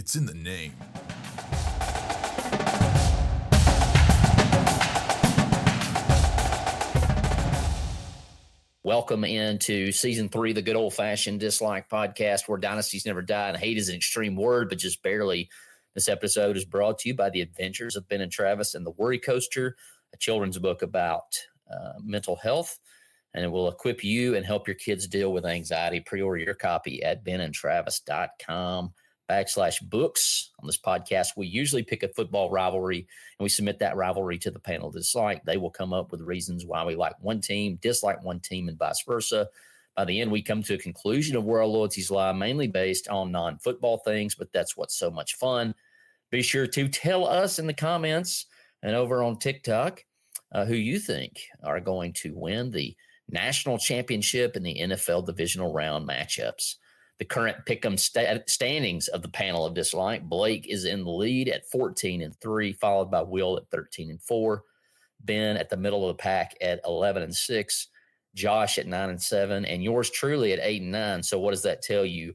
It's in the name. Welcome into season 3 of the Good Old Fashioned Dislike podcast, where dynasties never die and hate is an extreme word, but just barely. This episode is brought to you by the adventures of Ben and Travis and the Worrycoaster, a children's book about mental health, and it will equip you and help your kids deal with anxiety. Pre-order your copy at benandtravis.com/books. On this podcast, we usually pick a football rivalry and we submit that rivalry to the panel of dislike. They will come up with reasons why we like one team, dislike one team, and vice versa. By the end, we come to a conclusion of where our loyalties lie, mainly based on non-football things, but that's what's so much fun. Be sure to tell us in the comments and over on TikTok who you think are going to win the national championship and the NFL Divisional Round matchups. The current pick'em standings of the panel of dislike: Blake is in the lead at 14-3, followed by Will at 13-4, Ben at the middle of the pack at 11-6, Josh at 9-7, and yours truly at 8-9. So what does that tell you?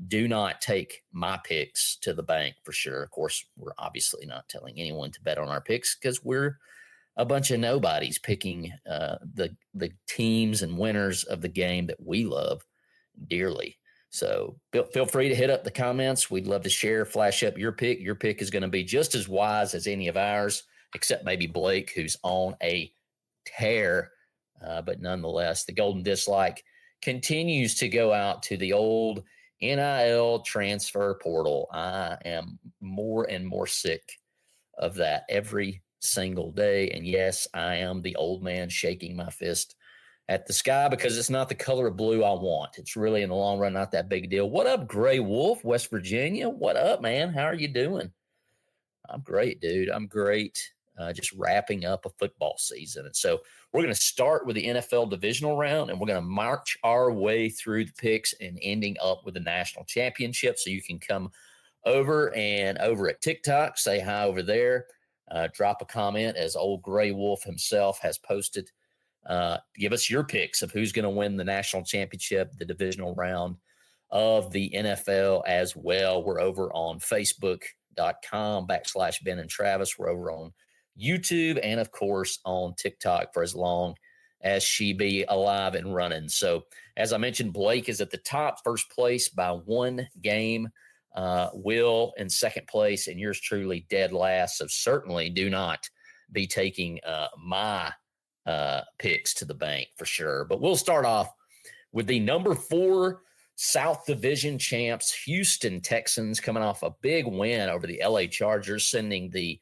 Do not take my picks to the bank for sure. Of course, we're obviously not telling anyone to bet on our picks because we're a bunch of nobodies picking the teams and winners of the game that we love dearly. So feel free to hit up the comments. We'd love to share, flash up your pick. Your pick is going to be just as wise as any of ours, except maybe Blake, who's on a tear. But nonetheless, the golden dislike continues to go out to the old NIL transfer portal. I am more and more sick of that every single day. And yes, I am the old man shaking my fist at the sky because it's not the color of blue I want. It's really, in the long run, not that big a deal. What up, Gray Wolf, West Virginia? What up, man? How are you doing? I'm great, dude. I'm great. Just wrapping up a football season. And so we're going to start with the NFL Divisional Round, and we're going to march our way through the picks and ending up with the national championship. So you can come over at TikTok, say hi over there, drop a comment, as old Gray Wolf himself has posted. Give us your picks of who's going to win the national championship, the divisional round of the NFL as well. We're over on Facebook.com/Ben and Travis. We're over on YouTube and, of course, on TikTok for as long as she be alive and running. So, as I mentioned, Blake is at the top, first place by one game. Will in second place, and yours truly dead last. So certainly do not be taking my picks to the bank for sure. But we'll start off with the number 4 South Division champs, Houston Texans, coming off a big win over the LA Chargers, sending the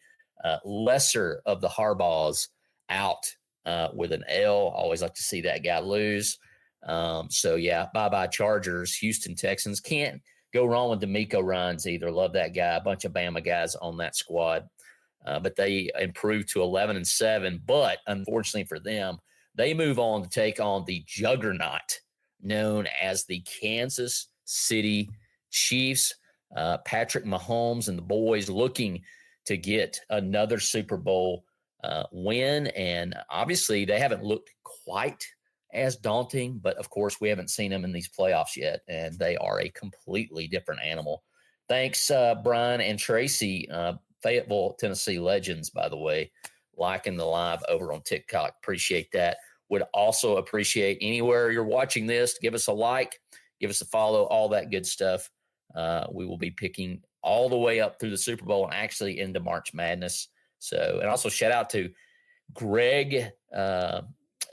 lesser of the Harbaughs out with an L. Always like to see that guy lose. So yeah, bye-bye Chargers. Houston Texans, can't go wrong with D'Amico Ryans either. Love that guy. A bunch of Bama guys on that squad. But they improved to 11-7. But unfortunately for them, they move on to take on the juggernaut known as the Kansas City Chiefs. Patrick Mahomes and the boys looking to get another Super Bowl win. And obviously they haven't looked quite as daunting, but of course we haven't seen them in these playoffs yet, and they are a completely different animal. Thanks, Brian and Tracy, Fayetteville, Tennessee legends, by the way, liking the live over on TikTok. Appreciate that. Would also appreciate anywhere you're watching this, give us a like, give us a follow, all that good stuff. We will be picking all the way up through the Super Bowl and actually into March Madness. So, and also shout out to Greg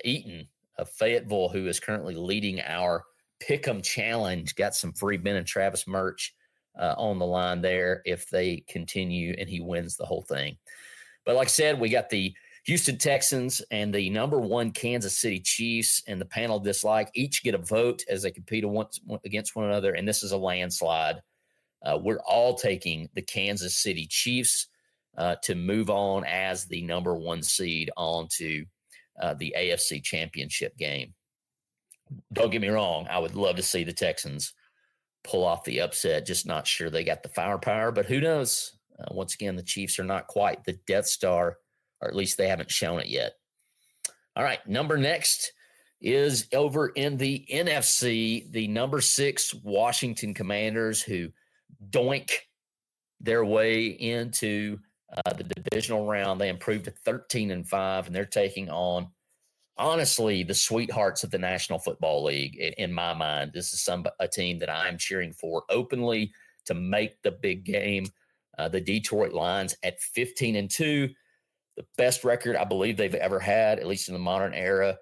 Eaton of Fayetteville, who is currently leading our Pick'em Challenge. Got some free Ben and Travis merch on the line there if they continue and he wins the whole thing. But like I said, we got the Houston Texans and the number 1 Kansas City Chiefs, and the panel dislike each get a vote as they compete against one another, and this is a landslide. We're all taking the Kansas City Chiefs to move on as the number 1 seed onto the AFC Championship game. Don't get me wrong, I would love to see the Texans pull off the upset. Just not sure they got the firepower, but who knows? Once again, the Chiefs are not quite the Death Star, or at least they haven't shown it yet. All right, number next is over in the NFC, the number 6 Washington Commanders, who doink their way into the divisional round. They improved to 13-5, and they're taking on, honestly, the sweethearts of the National Football League. In my mind, this is a team that I'm cheering for openly to make the big game. The Detroit Lions at 15-2, the best record I believe they've ever had, at least in the modern era.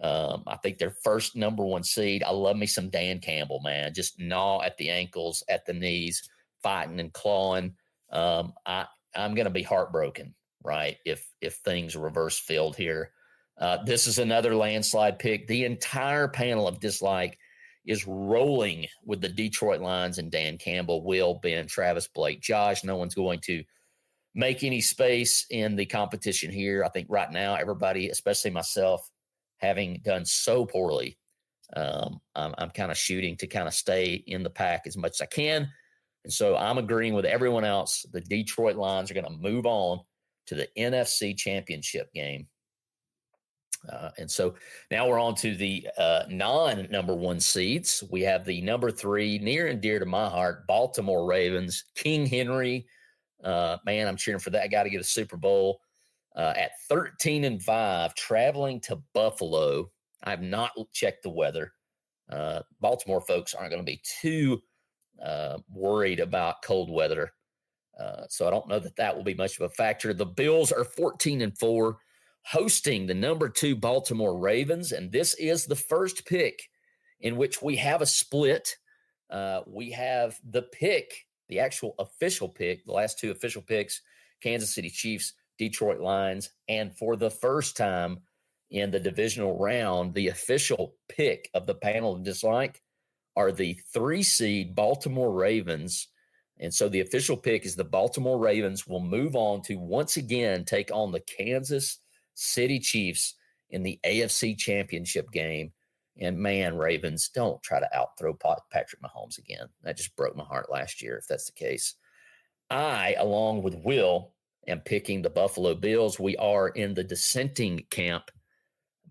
I think they're first number one seed. I love me some Dan Campbell, man. Just gnaw at the ankles, at the knees, fighting and clawing. I'm going to be heartbroken, right, if things reverse field here. This is another landslide pick. The entire panel of dislike is rolling with the Detroit Lions and Dan Campbell, Will, Ben, Travis, Blake, Josh. No one's going to make any space in the competition here. I think right now, everybody, especially myself, having done so poorly, I'm kind of shooting to kind of stay in the pack as much as I can. And so I'm agreeing with everyone else. The Detroit Lions are going to move on to the NFC Championship game. And so now we're on to the non-number one seeds. We have the number 3, near and dear to my heart, Baltimore Ravens, King Henry. Man, I'm cheering for that guy to get a Super Bowl. At 13-5, traveling to Buffalo. I have not checked the weather. Baltimore folks aren't going to be too worried about cold weather. So I don't know that will be much of a factor. The Bills are 14-4, hosting the number 2 Baltimore Ravens. And this is the first pick in which we have a split. We have the pick, the actual official pick, the last 2 official picks, Kansas City Chiefs, Detroit Lions. And for the first time in the divisional round, the official pick of the panel of dislike are the 3 seed Baltimore Ravens. And so the official pick is the Baltimore Ravens will move on to once again take on the Kansas City Chiefs in the AFC Championship game. And man, Ravens, don't try to out-throw Patrick Mahomes again. That just broke my heart last year, if that's the case. I, along with Will, am picking the Buffalo Bills. We are in the dissenting camp,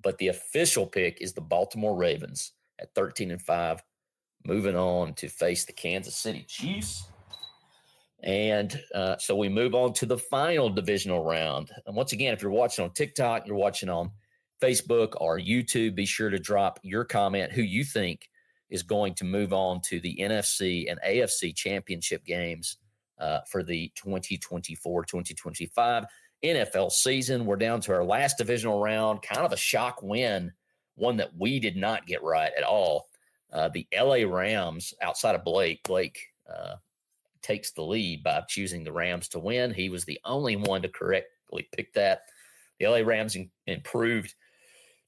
but the official pick is the Baltimore Ravens at 13-5, moving on to face the Kansas City Chiefs. And so we move on to the final divisional round. And once again, if you're watching on TikTok, you're watching on Facebook or YouTube, be sure to drop your comment who you think is going to move on to the NFC and AFC championship games for the 2024-2025 NFL season. We're down to our last divisional round, kind of a shock win, one that we did not get right at all. The LA Rams, outside of Blake takes the lead by choosing the Rams to win. He was the only one to correctly pick that. The LA Rams improved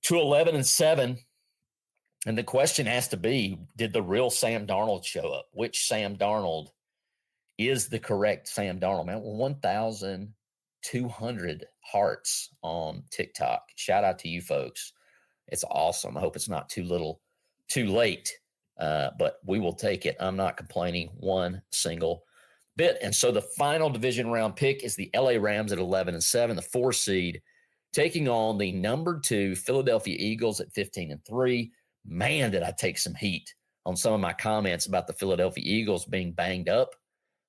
to 11-7. And the question has to be, did the real Sam Darnold show up? Which Sam Darnold is the correct Sam Darnold? Man, 1,200 hearts on TikTok. Shout out to you folks. It's awesome. I hope it's not too late. But we will take it. I'm not complaining one single bit. And so the final division round pick is the LA Rams at 11-7, the 4 seed, taking on the number 2 Philadelphia Eagles at 15-3. Man, did I take some heat on some of my comments about the Philadelphia Eagles being banged up.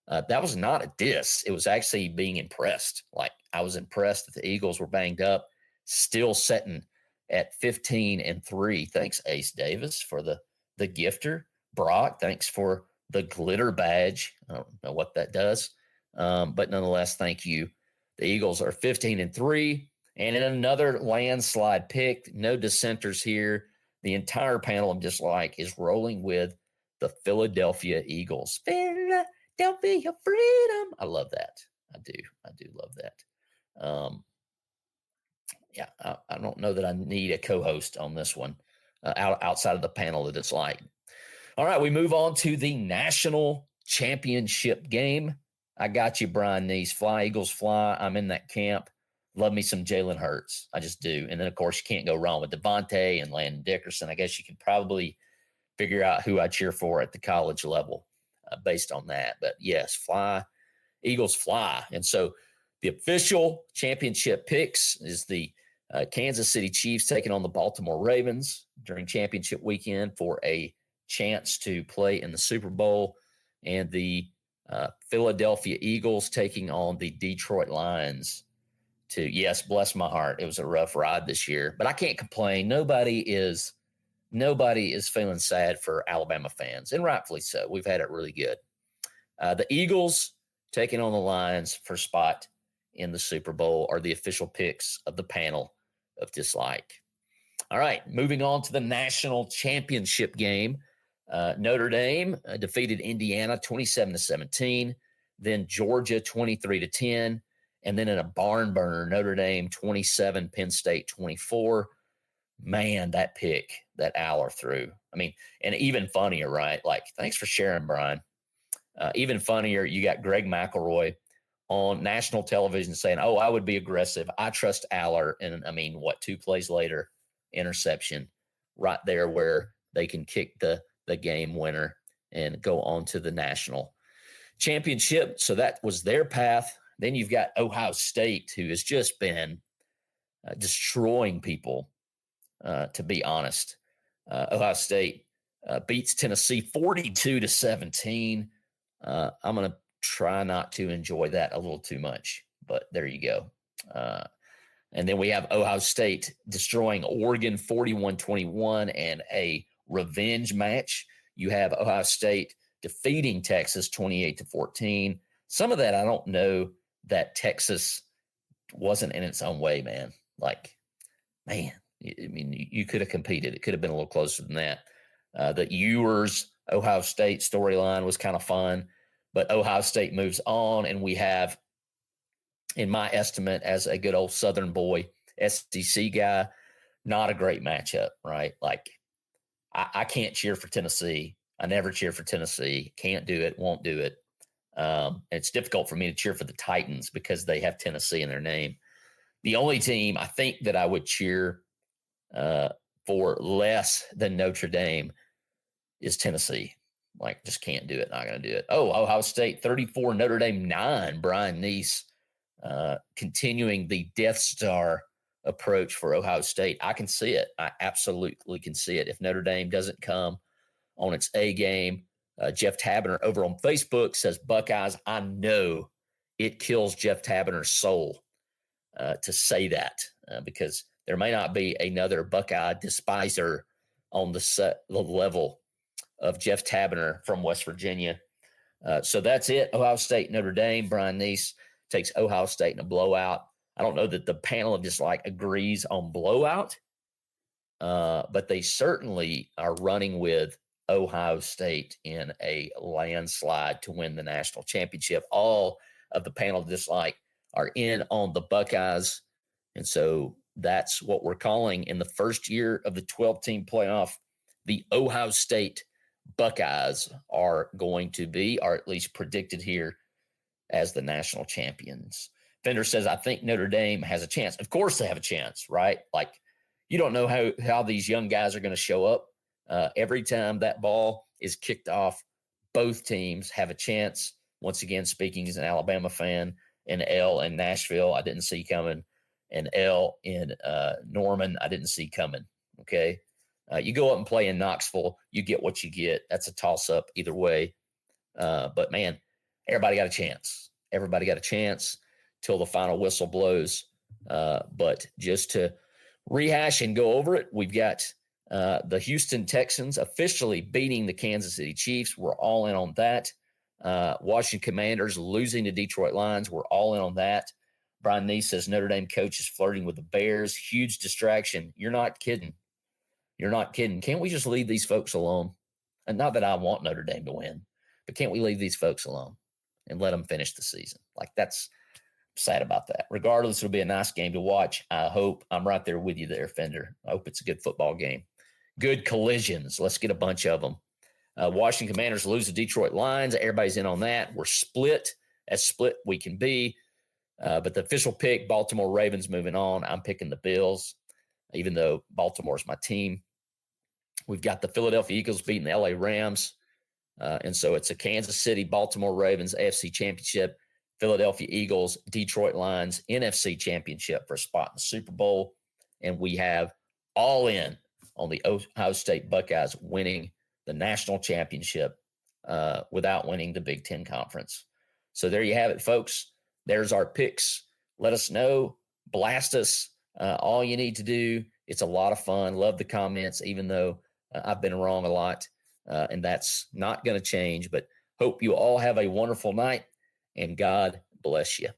That was not a diss. It was actually being impressed. Like, I was impressed that the Eagles were banged up, still sitting at 15-3. Thanks, Ace Davis, for the gifter. Brock, thanks for the glitter badge. I don't know what that does, but nonetheless, thank you. The Eagles are 15-3, and in another landslide pick, no dissenters here. The entire panel of dislike is rolling with the Philadelphia Eagles. Philadelphia freedom. I love that. I do love that. Yeah, I don't know that I need a co-host on this one. Outside of the panel that it's like. All right, we move on to the national championship game. I got you, Brian Neese. Fly, Eagles, fly. I'm in that camp. Love me some Jalen Hurts. I just do. And then, of course, you can't go wrong with Devontae and Landon Dickerson. I guess you can probably figure out who I cheer for at the college level based on that. But, yes, fly, Eagles, fly. And so the official championship picks is the Kansas City Chiefs taking on the Baltimore Ravens during championship weekend for a chance to play in the Super Bowl. And the Philadelphia Eagles taking on the Detroit Lions. Yes, bless my heart, it was a rough ride this year, but I can't complain. Nobody is feeling sad for Alabama fans, and rightfully so. We've had it really good. The Eagles taking on the Lions for spot in the Super Bowl are the official picks of the panel of dislike. All right, moving on to the national championship game. Notre Dame defeated Indiana 27-17, then Georgia 23-10, and then in a barn burner, Notre Dame 27, Penn State 24. Man, that pick that Aller threw. I mean, and even funnier, right? Like, thanks for sharing, Brian. Even funnier, you got Greg McElroy on national television saying, "Oh, I would be aggressive. I trust Aller." And I mean, 2 plays later, interception right there where they can kick the game winner and go on to the national championship. So that was their path. Then you've got Ohio State, who has just been destroying people, to be honest. Ohio State beats Tennessee 42-17. I'm going to try not to enjoy that a little too much, but there you go. And then we have Ohio State destroying Oregon 41-21 and a revenge match. You have Ohio State defeating Texas 28-14. Some of that, I don't know that Texas wasn't in its own way, man. Like, man, I mean, you could have competed. It could have been a little closer than that. The Ewers Ohio State storyline was kind of fun, but Ohio State moves on, and we have, in my estimate, as a good old Southern boy, SEC guy, not a great matchup, right? Like, I can't cheer for Tennessee. I never cheer for Tennessee. Can't do it. Won't do it. It's difficult for me to cheer for the Titans because they have Tennessee in their name. The only team I think that I would cheer for less than Notre Dame is Tennessee. Like, just can't do it. Not going to do it. Oh, Ohio State 34, Notre Dame 9. Brian Neese continuing the Death Star approach for Ohio State. I can see it. I absolutely can see it. If Notre Dame doesn't come on its A game, Jeff Tabener over on Facebook says, Buckeyes, I know it kills Jeff Tabener's soul to say that because there may not be another Buckeye despiser on the level of Jeff Tabener from West Virginia. So that's it. Ohio State, Notre Dame. Brian Neese takes Ohio State in a blowout. I don't know that the panel of dislike agrees on blowout, but they certainly are running with Ohio State in a landslide to win the national championship. All of the panel of dislike are in on the Buckeyes. And so that's what we're calling, in the first year of the 12-team playoff, the Ohio State Buckeyes are going to be, or at least predicted here, as the national champions. Fender says, I think Notre Dame has a chance. Of course they have a chance, right? Like, you don't know how these young guys are going to show up. Every time that ball is kicked off, both teams have a chance. Once again, speaking as an Alabama fan, an L in Nashville, I didn't see coming. An L in Norman, I didn't see coming, okay? You go up and play in Knoxville, you get what you get. That's a toss-up either way. But, man, everybody got a chance. Everybody got a chance till the final whistle blows. But just to rehash and go over it, we've got the Houston Texans officially beating the Kansas City Chiefs. We're all in on that. Washington Commanders losing to Detroit Lions. We're all in on that. Brian Neese says Notre Dame coach is flirting with the Bears. Huge distraction. You're not kidding. You're not kidding. Can't we just leave these folks alone? And not that I want Notre Dame to win, but can't we leave these folks alone and let them finish the season? Like, that's sad about that. Regardless, it'll be a nice game to watch. I hope. I'm right there with you there, Fender. I hope it's a good football game. Good collisions. Let's get a bunch of them. Washington Commanders lose to Detroit Lions. Everybody's in on that. We're split, as split we can be. But the official pick, Baltimore Ravens moving on. I'm picking the Bills, even though Baltimore's my team. We've got the Philadelphia Eagles beating the LA Rams. And so it's a Kansas City, Baltimore Ravens AFC Championship, Philadelphia Eagles, Detroit Lions NFC Championship for a spot in the Super Bowl. And we have all in on the Ohio State Buckeyes winning the national championship without winning the Big Ten Conference. So there you have it, folks. There's our picks. Let us know. Blast us. All you need to do. It's a lot of fun. Love the comments, even though I've been wrong a lot, and that's not going to change. But hope you all have a wonderful night, and God bless you.